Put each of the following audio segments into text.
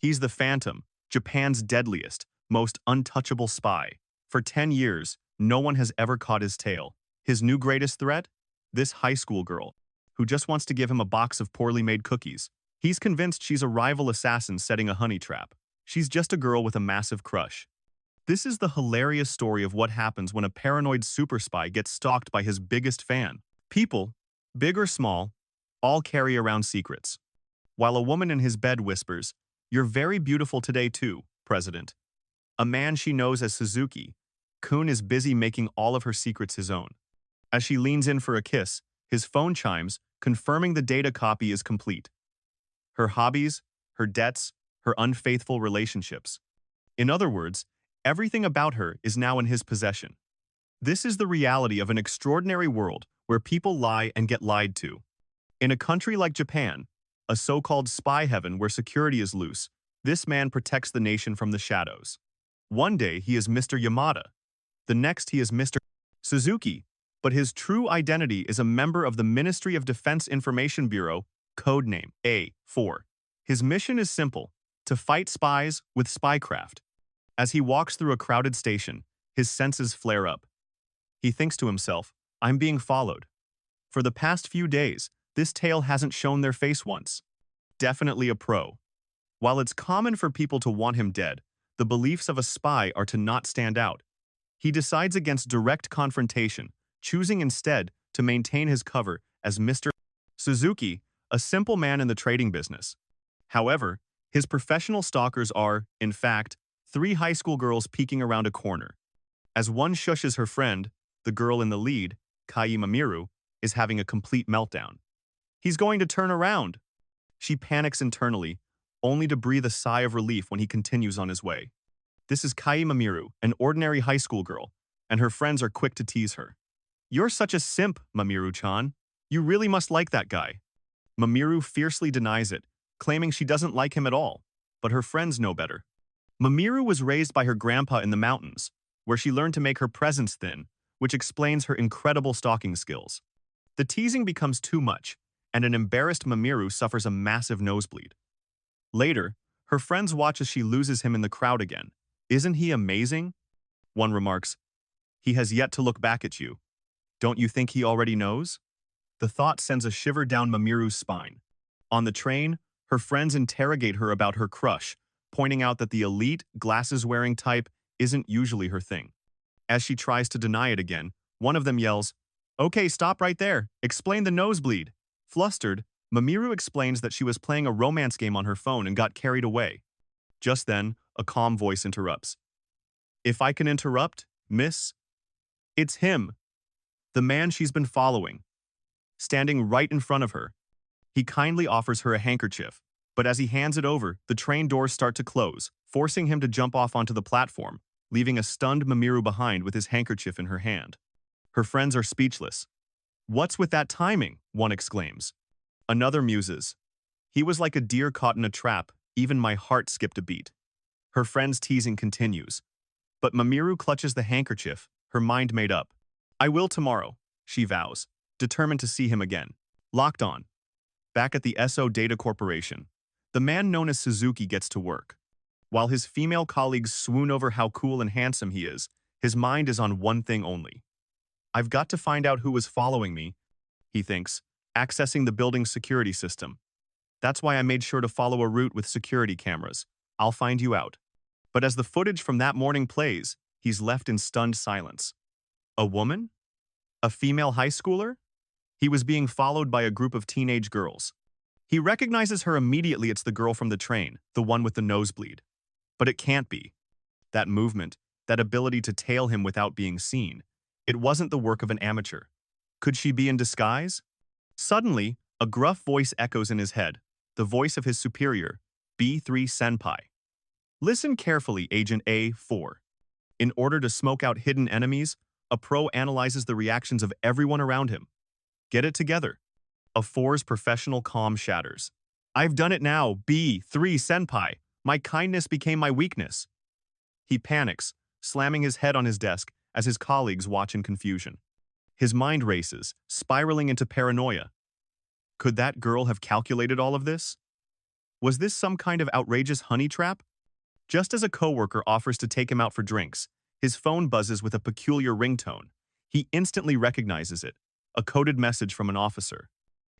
He's the Phantom, Japan's deadliest, most untouchable spy. For 10 years, no one has ever caught his tail. His new greatest threat? This high school girl, who just wants to give him a box of poorly made cookies. He's convinced she's a rival assassin setting a honey trap. She's just a girl with a massive crush. This is the hilarious story of what happens when a paranoid super spy gets stalked by his biggest fan. People, big or small, all carry around secrets. While a woman in his bed whispers, "You're very beautiful today too, President." A man she knows as Suzuki, Kun is busy making all of her secrets his own. As she leans in for a kiss, his phone chimes, confirming the data copy is complete. Her hobbies, her debts, her unfaithful relationships. In other words, everything about her is now in his possession. This is the reality of an extraordinary world where people lie and get lied to. In a country like Japan, a so-called spy heaven where security is loose, this man protects the nation from the shadows. One day he is Mr. Yamada. The next he is Mr. Suzuki, but his true identity is a member of the Ministry of Defense Information Bureau, codename A4. His mission is simple: to fight spies with spycraft. As he walks through a crowded station, his senses flare up. He thinks to himself, "I'm being followed." For the past few days, this tail hasn't shown their face once. Definitely a pro. While it's common for people to want him dead, the beliefs of a spy are to not stand out. He decides against direct confrontation, choosing instead to maintain his cover as Mr. Suzuki, a simple man in the trading business. However, his professional stalkers are, in fact, three high school girls peeking around a corner. As one shushes her friend, the girl in the lead, Kai Mamiru, is having a complete meltdown. He's going to turn around. She panics internally, only to breathe a sigh of relief when he continues on his way. This is Kai Mamiru, an ordinary high school girl, and her friends are quick to tease her. "You're such a simp, Mamiru-chan. You really must like that guy." Mamiru fiercely denies it, claiming she doesn't like him at all, but her friends know better. Mamiru was raised by her grandpa in the mountains, where she learned to make her presence thin, which explains her incredible stalking skills. The teasing becomes too much, and an embarrassed Mamiru suffers a massive nosebleed. Later, her friends watch as she loses him in the crowd again. "Isn't he amazing?" One remarks, "He has yet to look back at you. Don't you think he already knows?" The thought sends a shiver down Mamiru's spine. On the train, her friends interrogate her about her crush, pointing out that the elite, glasses-wearing type isn't usually her thing. As she tries to deny it again, one of them yells, "Okay, stop right there. Explain the nosebleed." Flustered, Mamiru explains that she was playing a romance game on her phone and got carried away. Just then, a calm voice interrupts. "If I can interrupt, miss?" It's him, the man she's been following, standing right in front of her. He kindly offers her a handkerchief, but as he hands it over, the train doors start to close, forcing him to jump off onto the platform, leaving a stunned Mamiru behind with his handkerchief in her hand. Her friends are speechless. "What's with that timing?" one exclaims. Another muses, "He was like a deer caught in a trap, even my heart skipped a beat." Her friend's teasing continues, but Mamiru clutches the handkerchief, her mind made up. "I will tomorrow," she vows, determined to see him again. Locked on. Back at the SO Data Corporation, the man known as Suzuki gets to work. While his female colleagues swoon over how cool and handsome he is, his mind is on one thing only. "I've got to find out who was following me," he thinks, accessing the building's security system. "That's why I made sure to follow a route with security cameras. I'll find you out." But as the footage from that morning plays, he's left in stunned silence. A woman? A female high schooler? He was being followed by a group of teenage girls. He recognizes her immediately. It's the girl from the train, the one with the nosebleed. But it can't be. That movement, that ability to tail him without being seen, it wasn't the work of an amateur. Could she be in disguise? Suddenly, a gruff voice echoes in his head, the voice of his superior, B3 Senpai. "Listen carefully, Agent A4. In order to smoke out hidden enemies, a pro analyzes the reactions of everyone around him. Get it together." A4's professional calm shatters. "I've done it now, B3 Senpai. My kindness became my weakness." He panics, slamming his head on his desk as his colleagues watch in confusion. His mind races, spiraling into paranoia. Could that girl have calculated all of this? Was this some kind of outrageous honey trap? Just as a coworker offers to take him out for drinks, his phone buzzes with a peculiar ringtone. He instantly recognizes it, a coded message from an officer.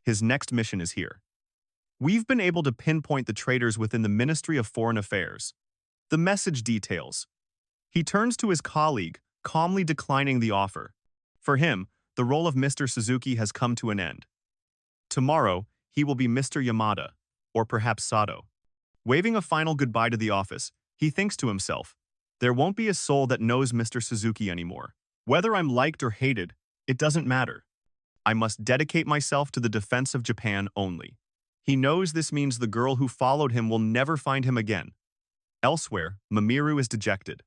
His next mission is here. We've been able to pinpoint the traitors within the Ministry of Foreign Affairs. The message details. He turns to his colleague, calmly declining the offer. For him, the role of Mr. Suzuki has come to an end. Tomorrow, he will be Mr. Yamada, or perhaps Sato. Waving a final goodbye to the office, he thinks to himself, there won't be a soul that knows Mr. Suzuki anymore. Whether I'm liked or hated, it doesn't matter. I must dedicate myself to the defense of Japan only. He knows this means the girl who followed him will never find him again. Elsewhere, Mamoru is dejected.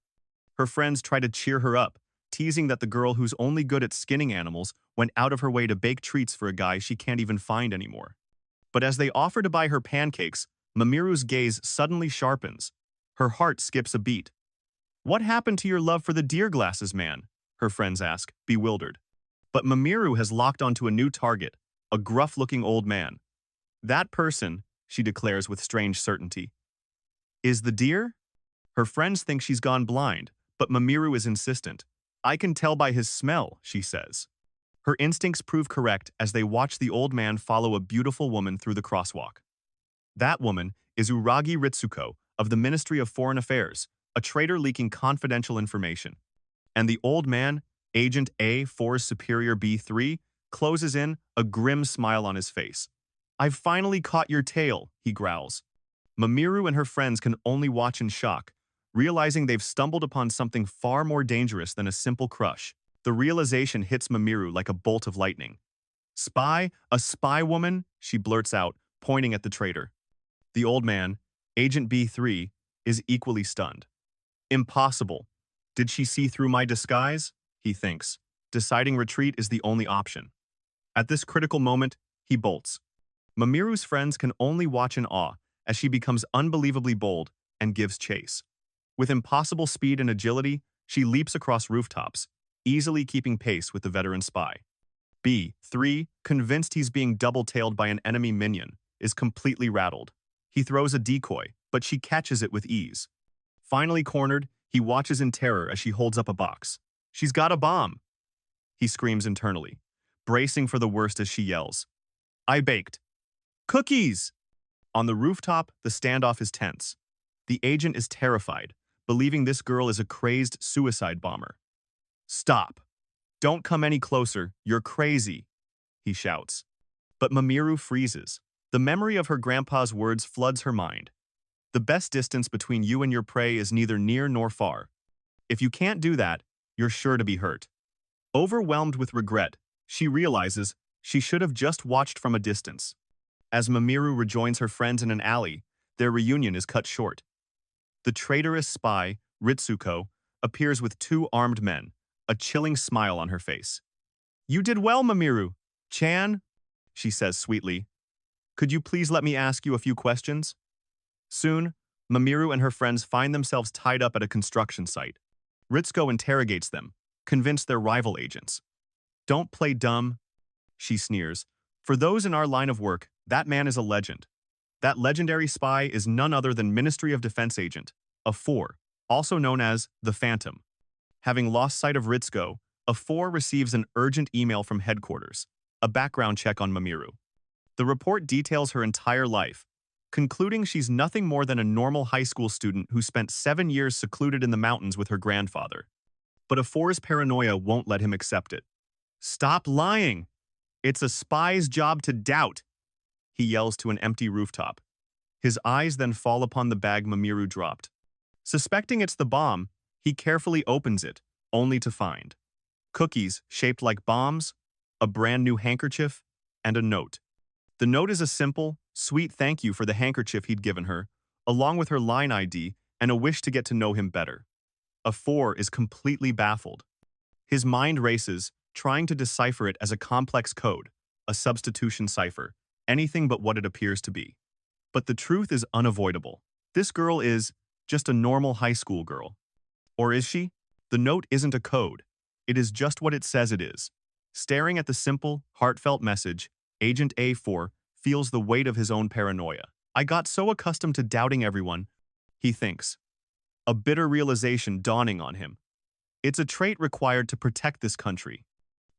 Her friends try to cheer her up, teasing that the girl who's only good at skinning animals went out of her way to bake treats for a guy she can't even find anymore. But as they offer to buy her pancakes, Mamoru's gaze suddenly sharpens. Her heart skips a beat. What happened to your love for the deer glasses man? Her friends ask, bewildered. But Mamoru has locked onto a new target, a gruff-looking old man. That person, she declares with strange certainty, is the deer? Her friends think she's gone blind, but Mamoru is insistent. I can tell by his smell, she says. Her instincts prove correct as they watch the old man follow a beautiful woman through the crosswalk. That woman is Uragi Ritsuko of the Ministry of Foreign Affairs, a traitor leaking confidential information. And the old man, Agent A4's Superior B3, closes in, a grim smile on his face. I've finally caught your tail, he growls. Mamoru and her friends can only watch in shock, realizing they've stumbled upon something far more dangerous than a simple crush. The realization hits Mamoru like a bolt of lightning. Spy? A spy woman? She blurts out, pointing at the traitor. The old man, Agent B3, is equally stunned. Impossible. Did she see through my disguise? He thinks. Deciding retreat is the only option. At this critical moment, he bolts. Mamoru's friends can only watch in awe as she becomes unbelievably bold and gives chase. With impossible speed and agility, she leaps across rooftops, easily keeping pace with the veteran spy. B3, convinced he's being double-tailed by an enemy minion, is completely rattled. He throws a decoy, but she catches it with ease. Finally cornered, he watches in terror as she holds up a box. She's got a bomb! He screams internally, bracing for the worst as she yells. I baked. Cookies! On the rooftop, the standoff is tense. The agent is terrified, believing this girl is a crazed suicide bomber. Stop! Don't come any closer, you're crazy, he shouts. But Mamoru freezes. The memory of her grandpa's words floods her mind. The best distance between you and your prey is neither near nor far. If you can't do that, you're sure to be hurt. Overwhelmed with regret, she realizes she should have just watched from a distance. As Mamoru rejoins her friends in an alley, their reunion is cut short. The traitorous spy, Ritsuko, appears with two armed men, a chilling smile on her face. You did well, Mamoru. Chan, she says sweetly. Could you please let me ask you a few questions? Soon, Mamoru and her friends find themselves tied up at a construction site. Ritsuko interrogates them, convinced they're rival agents. Don't play dumb, she sneers. For those in our line of work, that man is a legend. That legendary spy is none other than Ministry of Defense Agent, A4, also known as the Phantom. Having lost sight of Ritsuko, A4 receives an urgent email from headquarters, a background check on Mamoru. The report details her entire life, concluding she's nothing more than a normal high school student who spent 7 years secluded in the mountains with her grandfather. But A4's paranoia won't let him accept it. Stop lying! It's a spy's job to doubt, he yells to an empty rooftop. His eyes then fall upon the bag Mamoru dropped. Suspecting it's the bomb, he carefully opens it, only to find cookies shaped like bombs, a brand new handkerchief, and a note. The note is a simple, sweet thank you for the handkerchief he'd given her, along with her line ID and a wish to get to know him better. A4 is completely baffled. His mind races, trying to decipher it as a complex code, a substitution cipher, anything but what it appears to be. But the truth is unavoidable. This girl is just a normal high school girl. Or is she? The note isn't a code. It is just what it says it is. Staring at the simple, heartfelt message, Agent A4 feels the weight of his own paranoia. I got so accustomed to doubting everyone, he thinks, a bitter realization dawning on him. It's a trait required to protect this country.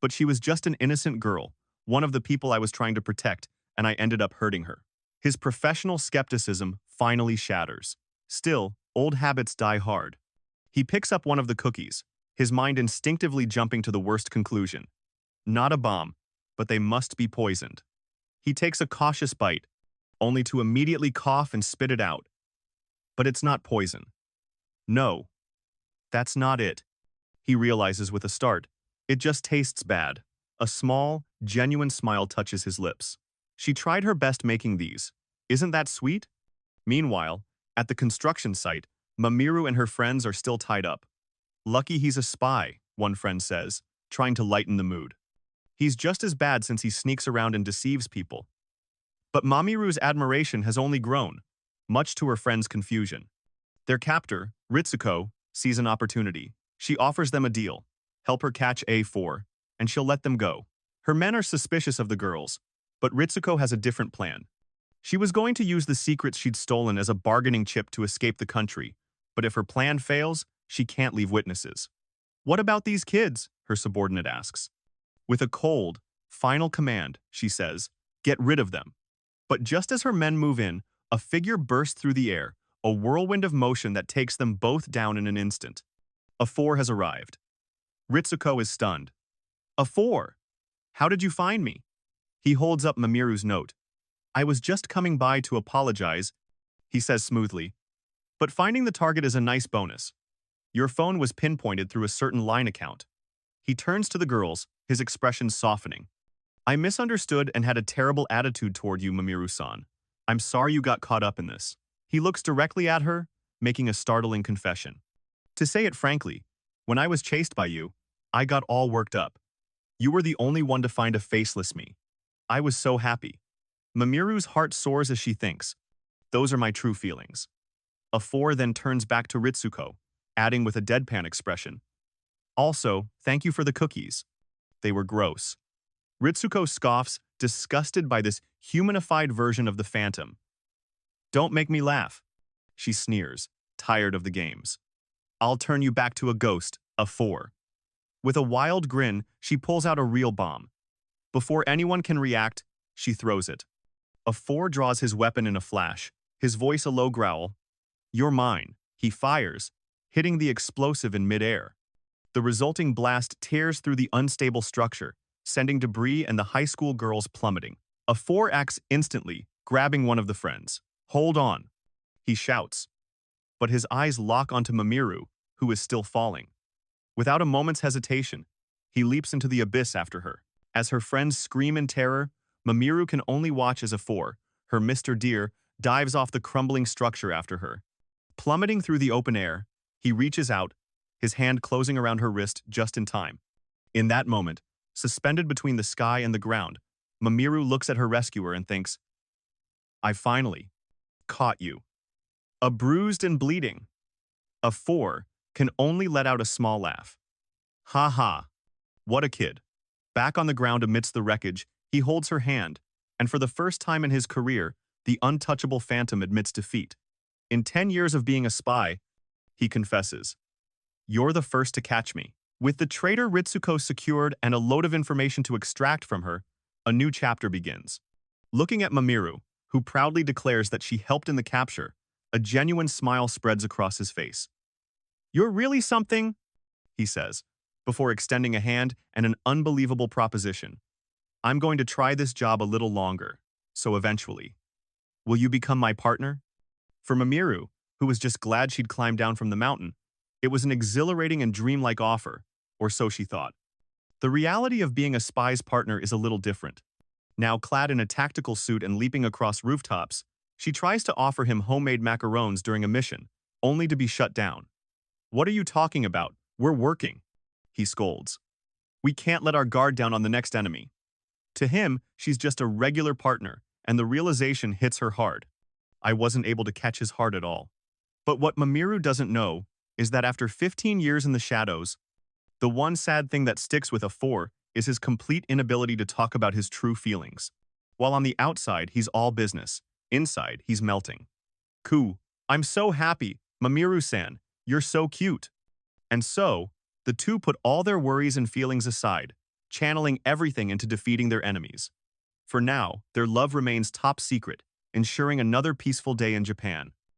But she was just an innocent girl, one of the people I was trying to protect, and I ended up hurting her. His professional skepticism finally shatters. Still, old habits die hard. He picks up one of the cookies, his mind instinctively jumping to the worst conclusion. Not a bomb, but they must be poisoned. He takes a cautious bite, only to immediately cough and spit it out. But it's not poison. No, that's not it. He realizes with a start. It just tastes bad. A small, genuine smile touches his lips. She tried her best making these. Isn't that sweet? Meanwhile, at the construction site, Mamiru and her friends are still tied up. Lucky he's a spy, one friend says, trying to lighten the mood. He's just as bad since he sneaks around and deceives people. But Mamiru's admiration has only grown, much to her friend's confusion. Their captor, Ritsuko, sees an opportunity. She offers them a deal. Help her catch A4, and she'll let them go. Her men are suspicious of the girls, but Ritsuko has a different plan. She was going to use the secrets she'd stolen as a bargaining chip to escape the country, but if her plan fails, she can't leave witnesses. What about these kids? Her subordinate asks. With a cold, final command, she says, get rid of them. But just as her men move in, a figure bursts through the air, a whirlwind of motion that takes them both down in an instant. A4 has arrived. Ritsuko is stunned. A4! How did you find me? He holds up Mamiru's note. I was just coming by to apologize, he says smoothly. But finding the target is a nice bonus. Your phone was pinpointed through a certain line account. He turns to the girls, his expression softening. I misunderstood and had a terrible attitude toward you, Mamiru-san. I'm sorry you got caught up in this. He looks directly at her, making a startling confession. To say it frankly, when I was chased by you, I got all worked up. You were the only one to find a faceless me. I was so happy. Mamiru's heart soars as she thinks. Those are my true feelings. A4 then turns back to Ritsuko, adding with a deadpan expression. Also, thank you for the cookies. They were gross. Ritsuko scoffs, disgusted by this humanified version of the Phantom. Don't make me laugh. She sneers, tired of the games. I'll turn you back to a ghost, A4. With a wild grin, she pulls out a real bomb. Before anyone can react, she throws it. A4 draws his weapon in a flash, his voice a low growl. You're mine. He fires, hitting the explosive in midair. The resulting blast tears through the unstable structure, sending debris and the high school girls plummeting. A4 acts instantly, grabbing one of the friends. Hold on, he shouts. But his eyes lock onto Mamiru, who is still falling. Without a moment's hesitation, he leaps into the abyss after her. As her friends scream in terror, Mamiru can only watch as A4, her Mr. Deer, dives off the crumbling structure after her. Plummeting through the open air, he reaches out, his hand closing around her wrist just in time. In that moment, suspended between the sky and the ground, Mamiru looks at her rescuer and thinks, I finally caught you. A bruised and bleeding. A4 can only let out a small laugh. Ha ha. What a kid. Back on the ground amidst the wreckage, he holds her hand, and for the first time in his career, the untouchable Phantom admits defeat. In 10 years of being a spy, he confesses, you're the first to catch me. With the traitor Ritsuko secured and a load of information to extract from her, a new chapter begins. Looking at Mamiru, who proudly declares that she helped in the capture, a genuine smile spreads across his face. You're really something, he says, before extending a hand and an unbelievable proposition. I'm going to try this job a little longer, so eventually. Will you become my partner? For Mamiru, who was just glad she'd climbed down from the mountain, it was an exhilarating and dreamlike offer, or so she thought. The reality of being a spy's partner is a little different. Now clad in a tactical suit and leaping across rooftops, she tries to offer him homemade macarons during a mission, only to be shut down. What are you talking about? We're working, he scolds. We can't let our guard down on the next enemy. To him, she's just a regular partner, and the realization hits her hard. I wasn't able to catch his heart at all. But what Mamiru doesn't know is that after 15 years in the shadows, the one sad thing that sticks with A4 is his complete inability to talk about his true feelings. While on the outside, he's all business, Inside, he's melting. Ku, I'm so happy. Mamiru-san, you're so cute. And so, the two put all their worries and feelings aside, channeling everything into defeating their enemies. For now, their love remains top secret, ensuring another peaceful day in Japan.